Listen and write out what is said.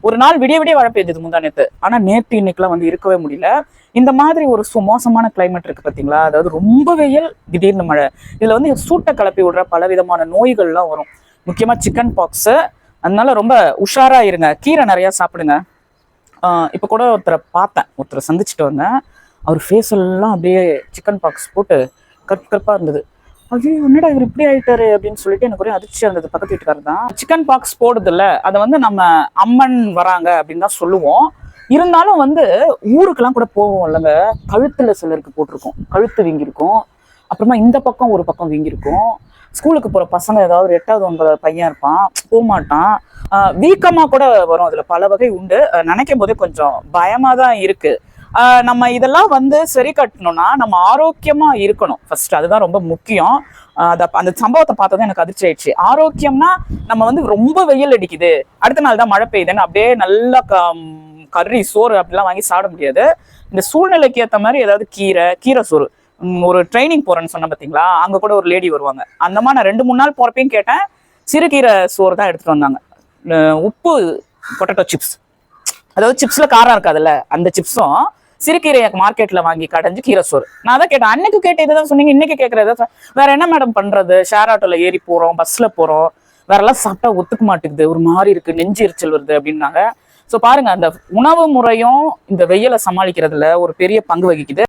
ஒரு நாள் விடிய விடிய மழை பெய்யுது முந்தா நேத்து. ஆனா நேற்று இன்னைக்குலாம் வந்து இருக்கவே முடியல. இந்த மாதிரி ஒரு மோசமான கிளைமேட் இருக்கு பாத்தீங்களா? அதாவது ரொம்ப வெயில், திடீர்னு மழை. இதுல வந்து சூட்டை கிளப்பி விடுற பல விதமான நோய்கள்லாம் வரும். முக்கியமா சிக்கன் பாக்ஸ். அதனால ரொம்ப உஷாரா இருங்க. கீரை நிறைய சாப்பிடுங்க. இப்ப கூட ஒருத்தரை சந்திச்சுட்டு வந்தேன். அவர் ஃபேஸ் எல்லாம் அப்படியே சிக்கன் பாக்ஸ் போட்டு கற்பா இருந்தது. ஐயோ என்னடா இவர் இப்படி ஆயிட்டாரு அப்படின்னு சொல்லிட்டு எனக்கு ஒரே அதிர்ச்சியா இருந்தது. பக்கத்து வீட்டுக்காரர் தான் சிக்கன் பாக்ஸ் போடுது இல்ல, அதை வந்து நம்ம அம்மன் வராங்க அப்படின்னு தான் சொல்லுவோம். இருந்தாலும் வந்து ஊருக்கெல்லாம் கூட போவோம் இல்லைங்க, கழுத்துல சிலருக்கு போட்டிருக்கோம், கழுத்து வீங்கிருக்கும். அப்புறமா இந்த பக்கம் ஒரு பக்கம் வீங்கிருக்கும். ஸ்கூலுக்கு போற பசங்க ஏதாவது 8வது 9வது பையன் இருப்பான், போகமாட்டான். வீக்கமா கூட வரும். அதுல பல வகை உண்டு. நினைக்கும் போதே கொஞ்சம் பயமா தான் இருக்கு. நம்ம இதெல்லாம் வந்து சரி கட்டணும்னா நம்ம ஆரோக்கியமா இருக்கணும் ஃபர்ஸ்ட். அதுதான் ரொம்ப முக்கியம். அந்த சம்பவத்தை பார்த்ததும் எனக்கு அதிர்ச்சி ஆயிடுச்சு. ஆரோக்கியம்னா நம்ம வந்து ரொம்ப வெயில் அடிக்குது, அடுத்த நாள் தான் மழை பெய்யுதுன்னு அப்படியே நல்லா கறி சோறு அப்படிலாம் வாங்கி சாப்பிட முடியாது. இந்த சூழ்நிலைக்கு ஏற்ற மாதிரி ஏதாவது கீரை சோறு. ஒரு ட்ரைனிங் போறேன்னு சொன்ன பார்த்தீங்களா, அங்க கூட ஒரு லேடி வருவாங்க. அந்த மாதிரி நான் 2-3 நாள் போறப்பையும் கேட்டேன். சிறுகீரை சோறு தான் எடுத்துட்டு வந்தாங்க. உப்பு பொட்டேட்டோ சிப்ஸ், அதாவது சிப்ஸ்ல காரம் இருக்காதுல்ல, அந்த சிப்ஸும் சிறுகீரையை மார்க்கெட்ல வாங்கி கடைஞ்சு கீரை சோறு. நான் தான் கேட்டேன், அன்னைக்கு கேட்ட இதுதான் சொன்னீங்க, இன்னைக்கு கேட்கறது வேற என்ன மேடம் பண்றது? ஷேர் ஆட்டோல ஏறி போறோம், பஸ்ல போறோம், வேற எல்லாம் சாப்பிட்டா ஒத்துக்க மாட்டேங்குது, ஒரு மாதிரி இருக்கு, நெஞ்சு எரிச்சல் வருது அப்படின்னாங்க. ஸோ பாருங்க, அந்த உணவு முறையும் இந்த வெயிலை சமாளிக்கிறதுல ஒரு பெரிய பங்கு வகிக்குது.